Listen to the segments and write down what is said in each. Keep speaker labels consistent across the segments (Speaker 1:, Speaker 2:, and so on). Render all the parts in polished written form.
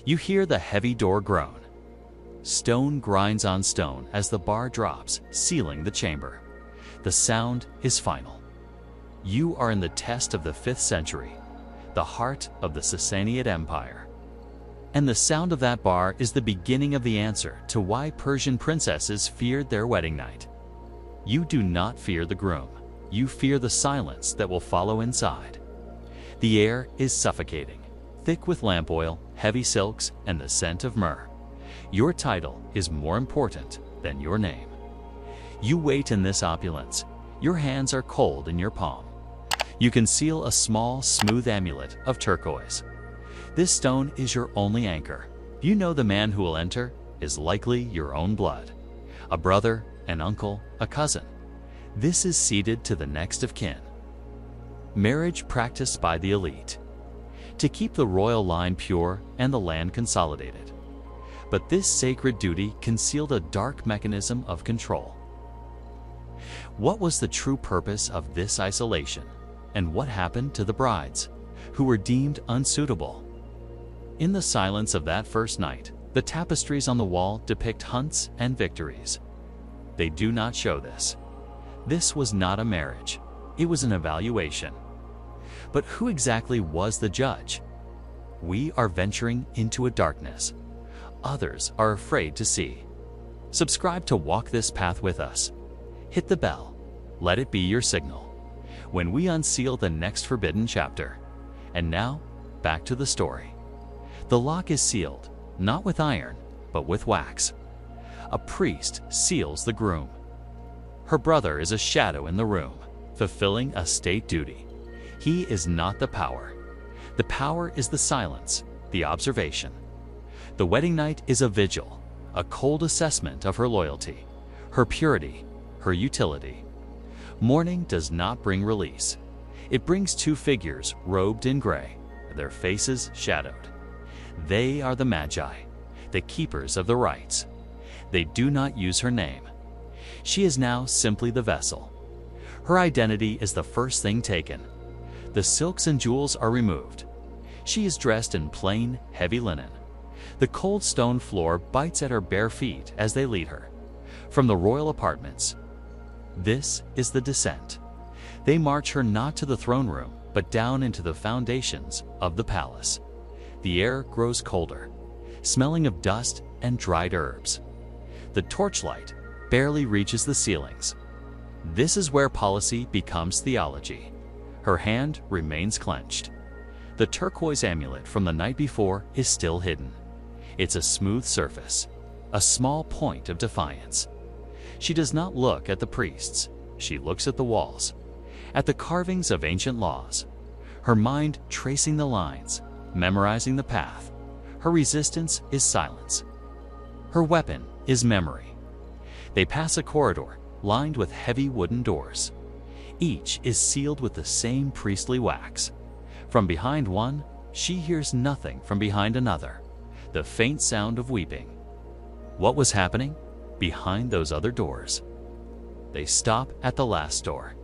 Speaker 1: You hear the heavy door groan. Stone grinds on stone as the bar drops, sealing the chamber. The sound is final. You are in the test of the 5th century, the heart of the Sassanian Empire. And the sound of that bar is the beginning of the answer to why Persian princesses feared their wedding night. You do not fear the groom. You fear the silence that will follow inside. The air is suffocating, thick with lamp oil, heavy silks, and the scent of myrrh. Your title is more important than your name. You wait in this opulence. Your hands are cold in your palm. You conceal a small, smooth amulet of turquoise. This stone is your only anchor. You know the man who will enter is likely your own blood. A brother, an uncle, a cousin. This is ceded to the next of kin. Marriage practiced by the elite, to keep the royal line pure and the land consolidated. But this sacred duty concealed a dark mechanism of control. What was the true purpose of this isolation, and what happened to the brides, who were deemed unsuitable? In the silence of that first night, the tapestries on the wall depict hunts and victories. They do not show this. This was not a marriage. It was an evaluation. But who exactly was the judge? We are venturing into a darkness others are afraid to see. Subscribe to walk this path with us. Hit the bell. Let it be your signal when we unseal the next forbidden chapter. And now, back to the story. The lock is sealed, not with iron, but with wax. A priest seals the groom. Her brother is a shadow in the room, fulfilling a state duty. He is not the power. The power is the silence, the observation. The wedding night is a vigil, a cold assessment of her loyalty, her purity, her utility. Mourning does not bring release. It brings 2 figures robed in gray, their faces shadowed. They are the Magi, the keepers of the rites. They do not use her name. She is now simply the vessel. Her identity is the first thing taken. The silks and jewels are removed. She is dressed in plain, heavy linen. The cold stone floor bites at her bare feet as they lead her from the royal apartments. This is the descent. They march her not to the throne room, but down into the foundations of the palace. The air grows colder, smelling of dust and dried herbs. The torchlight barely reaches the ceilings. This is where policy becomes theology. Her hand remains clenched. The turquoise amulet from the night before is still hidden. It's a smooth surface, a small point of defiance. She does not look at the priests. She looks at the walls, at the carvings of ancient laws. Her mind tracing the lines, memorizing the path. Her resistance is silence. Her weapon is memory. They pass a corridor lined with heavy wooden doors. Each is sealed with the same priestly wax. From behind one, she hears nothing from behind another, the faint sound of weeping. What was happening behind those other doors? They stop at the last door.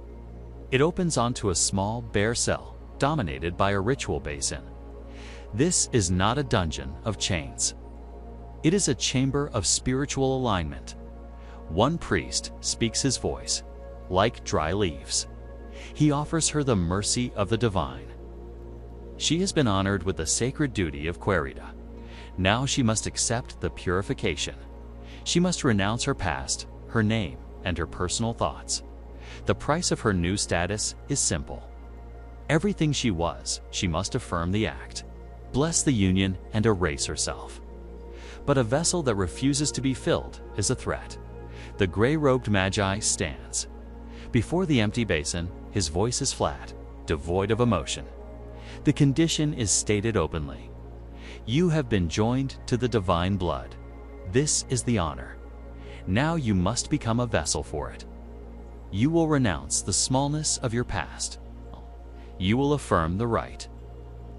Speaker 1: It opens onto a small, bare cell, dominated by a ritual basin. This is not a dungeon of chains. It is a chamber of spiritual alignment. One priest speaks his voice, like dry leaves. He offers her the mercy of the divine. She has been honored with the sacred duty of Xwedodah. Now she must accept the purification. She must renounce her past, her name, and her personal thoughts. The price of her new status is simple. Everything she was, she must affirm the act, bless the union, and erase herself. But a vessel that refuses to be filled is a threat. The gray-robed Magi stands. Before the empty basin, his voice is flat, devoid of emotion. The condition is stated openly. You have been joined to the divine blood. This is the honor. Now you must become a vessel for it. You will renounce the smallness of your past. You will affirm the right.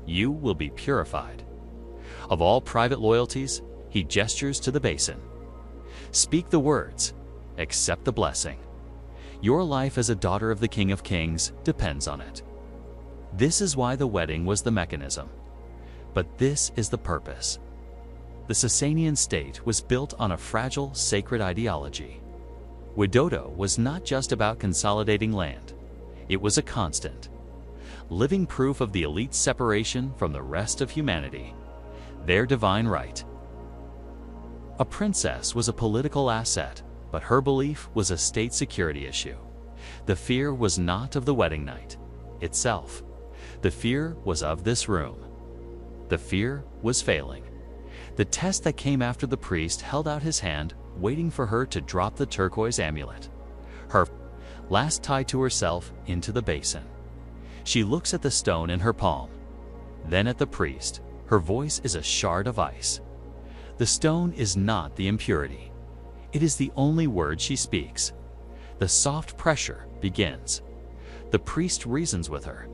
Speaker 1: You will be purified. Of all private loyalties, he gestures to the basin. Speak the words. Accept the blessing. Your life as a daughter of the King of Kings depends on it. This is why the wedding was the mechanism. But this is the purpose. the Sassanian state was built on a fragile, sacred ideology. Xwedodah was not just about consolidating land. It was a constant, living proof of the elite's separation from the rest of humanity, their divine right. A princess was a political asset, but her belief was a state security issue. The fear was not of the wedding night itself. The fear was of this room. The fear was failing. The test that came after the priest held out his hand, waiting for her to drop the turquoise amulet, her last tied to herself, into the basin. She looks at the stone in her palm, then at the priest. Her voice is a shard of ice. The stone is not the impurity. It is the only word she speaks. The soft pressure begins. The priest reasons with her.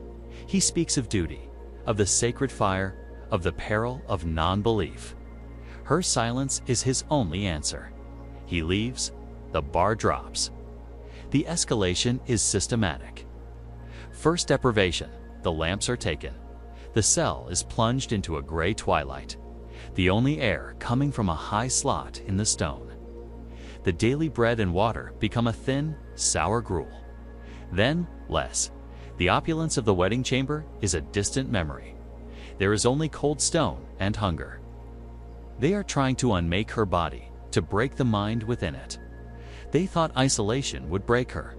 Speaker 1: He speaks of duty, of the sacred fire, of the peril of non-belief. Her silence is his only answer. He leaves. The bar drops. The escalation is systematic. First deprivation, the lamps are taken. The cell is plunged into a gray twilight, the only air coming from a high slot in the stone. The daily bread and water become a thin, sour gruel. Then, less. The opulence of the wedding chamber is a distant memory. There is only cold stone and hunger. They are trying to unmake her body, to break the mind within it. They thought isolation would break her.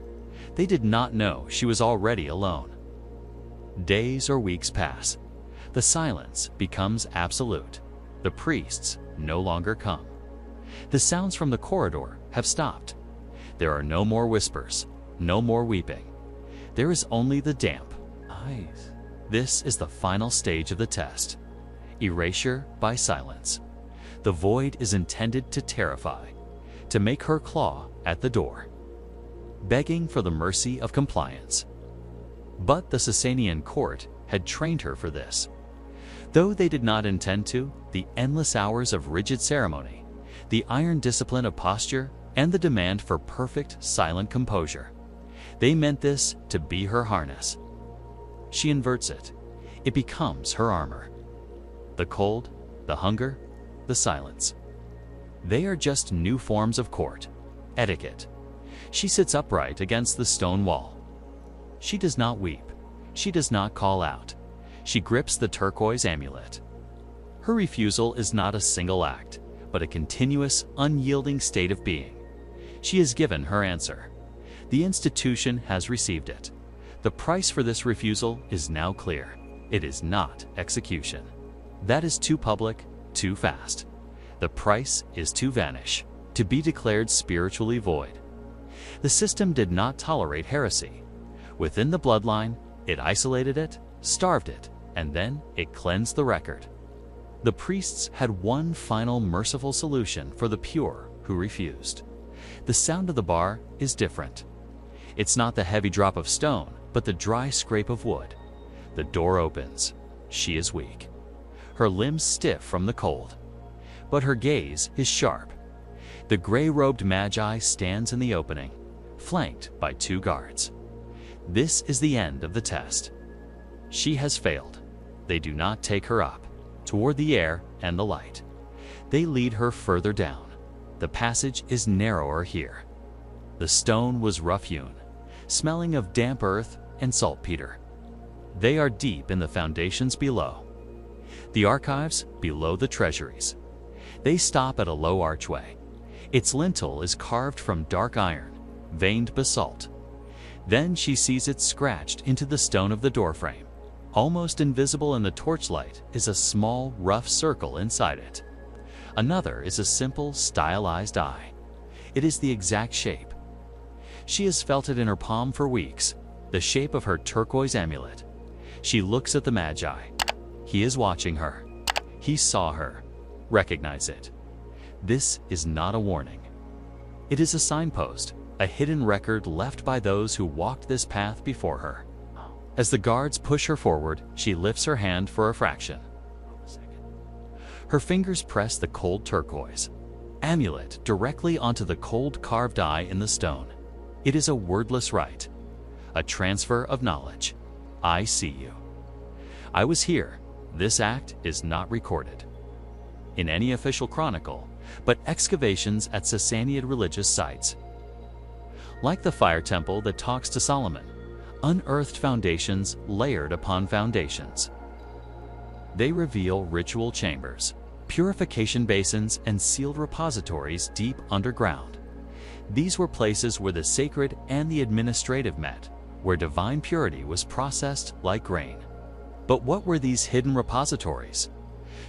Speaker 1: They did not know she was already alone. Days or weeks pass. The silence becomes absolute. The priests no longer come. The sounds from the corridor have stopped. There are no more whispers, no more weeping. There is only the damp eyes. This is the final stage of the test. Erasure by silence. The void is intended to terrify, to make her claw at the door, begging for the mercy of compliance. But the Sassanian court had trained her for this. Though they did not intend to, the endless hours of rigid ceremony, the iron discipline of posture, and the demand for perfect, silent composure, they meant this to be her harness. She inverts it. It becomes her armor. The cold, the hunger, the silence. They are just new forms of court, etiquette. She sits upright against the stone wall. She does not weep. She does not call out. She grips the turquoise amulet. Her refusal is not a single act, but a continuous, unyielding state of being. She has given her answer. The institution has received it. The price for this refusal is now clear. It is not execution. That is too public, too fast. The price is to vanish, to be declared spiritually void. The system did not tolerate heresy. Within the bloodline, it isolated it, starved it, and then it cleansed the record. The priests had one final merciful solution for the pure who refused. The sound of the bar is different. It's not the heavy drop of stone, but the dry scrape of wood. The door opens. She is weak, her limbs stiff from the cold, but her gaze is sharp. The gray-robed magi stands in the opening, flanked by 2 guards. This is the end of the test. She has failed. They do not take her up, toward the air and the light. They lead her further down. The passage is narrower here. The stone was rough-hewn, smelling of damp earth and saltpeter. They are deep in the foundations below. The archives below the treasuries. They stop at a low archway. Its lintel is carved from dark iron, veined basalt. Then she sees it scratched into the stone of the doorframe. Almost invisible in the torchlight is a small, rough circle inside it. Another is a simple, stylized eye. It is the exact shape. She has felt it in her palm for weeks, the shape of her turquoise amulet. She looks at the Magi. He is watching her. He saw her. Recognize it. This is not a warning. It is a signpost, a hidden record left by those who walked this path before her. As the guards push her forward, she lifts her hand for a fraction. Her fingers press the cold turquoise amulet directly onto the cold carved eye in the stone. It is a wordless rite, a transfer of knowledge. I see you. I was here. This act is not recorded. in any official chronicle, but excavations at Sassanian religious sites. Like the fire temple that talks to Solomon, unearthed foundations layered upon foundations. They reveal ritual chambers, purification basins, and sealed repositories deep underground. These were places where the sacred and the administrative met, where divine purity was processed like grain. But what were these hidden repositories?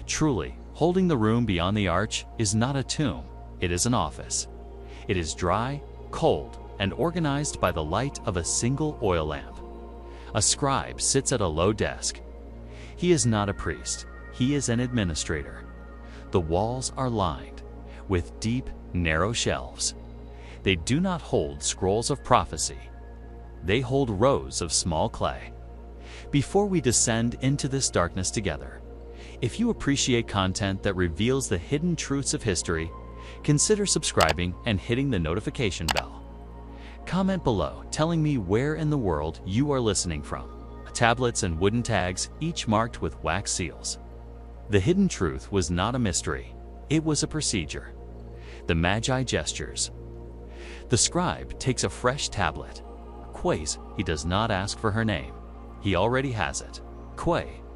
Speaker 1: Truly, holding the room beyond the arch is not a tomb, it is an office. It is dry, cold, and organized by the light of a single oil lamp. A scribe sits at a low desk. He is not a priest, he is an administrator. The walls are lined with deep, narrow shelves. They do not hold scrolls of prophecy. They hold rows of small clay. Before we descend into this darkness together, if you appreciate content that reveals the hidden truths of history, consider subscribing and hitting the notification bell. Comment below telling me where in the world you are listening from. Tablets and wooden tags, each marked with wax seals. The hidden truth was not a mystery, it was a procedure. The Magi gestures. The scribe takes a fresh tablet. He does not ask for her name. He already has it.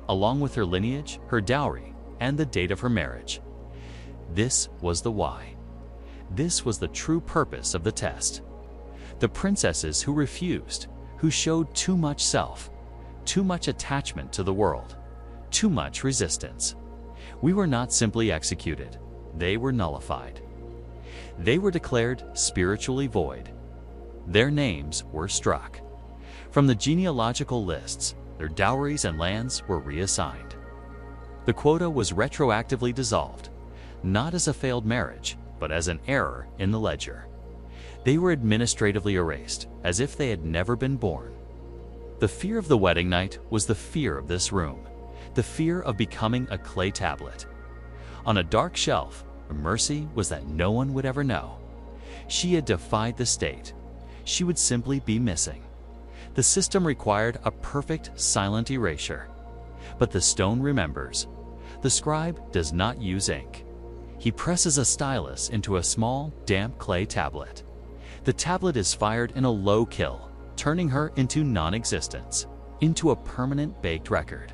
Speaker 1: Along with her lineage, her dowry, and the date of her marriage. This was the why. This was the true purpose of the test. The princesses who refused, who showed too much self, too much attachment to the world, too much resistance. We were not simply executed, they were nullified. They were declared spiritually void. Their names were struck. From the genealogical lists, their dowries and lands were reassigned. The quota was retroactively dissolved, not as a failed marriage, but as an error in the ledger. They were administratively erased, as if they had never been born. The fear of the wedding night was the fear of this room, the fear of becoming a clay tablet. On a dark shelf, the mercy was that no one would ever know. She had defied the state. She would simply be missing. The system required a perfect, silent erasure. But the stone remembers. The scribe does not use ink. He presses a stylus into a small, damp clay tablet. The tablet is fired in a low kill, turning her into non-existence, into a permanent baked record.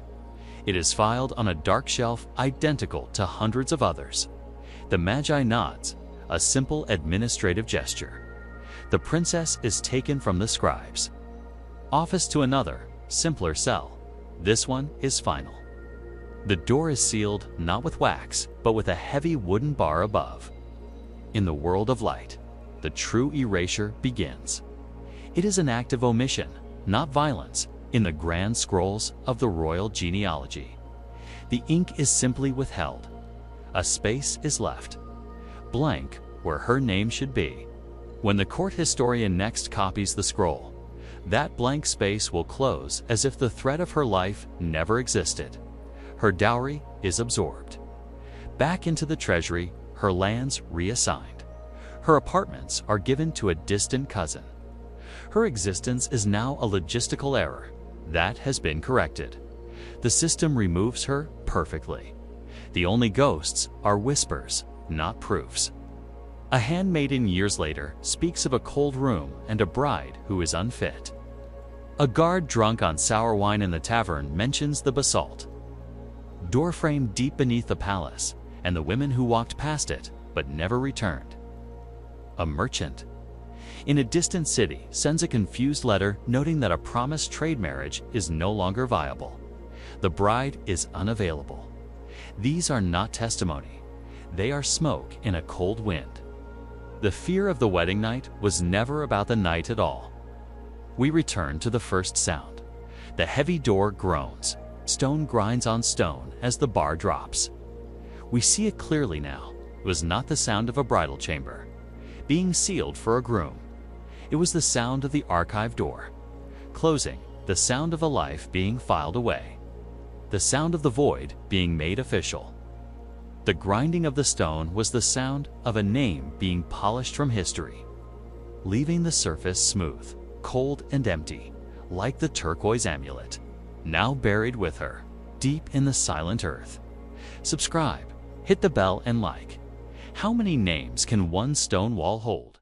Speaker 1: It is filed on a dark shelf identical to hundreds of others. The Magi nods, a simple administrative gesture. The princess is taken from the scribes. Office to another, simpler cell. This one is final. The door is sealed not with wax, but with a heavy wooden bar above. In the world of light, the true erasure begins. It is an act of omission, not violence, in the grand scrolls of the royal genealogy. The ink is simply withheld. A space is left, blank where her name should be. When the court historian next copies the scroll, that blank space will close as if the thread of her life never existed. Her dowry is absorbed. Back into the treasury, her lands reassigned. Her apartments are given to a distant cousin. Her existence is now a logistical error. That has been corrected. The system removes her perfectly. The only ghosts are whispers, not proofs. A handmaiden years later speaks of a cold room and a bride who is unfit. A guard drunk on sour wine in the tavern mentions the basalt. Doorframe deep beneath the palace, and the women who walked past it but never returned. A merchant in a distant city sends a confused letter noting that a promised trade marriage is no longer viable. The bride is unavailable. These are not testimony. They are smoke in a cold wind. The fear of the wedding night was never about the night at all. We return to the first sound. The heavy door groans. Stone grinds on stone as the bar drops. We see it clearly now. It was not the sound of a bridal chamber being sealed for a groom. It was the sound of the archive door closing, the sound of a life being filed away, the sound of the void being made official. The grinding of the stone was the sound of a name being polished from history, leaving the surface smooth, cold and empty, like the turquoise amulet, now buried with her, deep in the silent earth. Subscribe, hit the bell and like. How many names can one stone wall hold?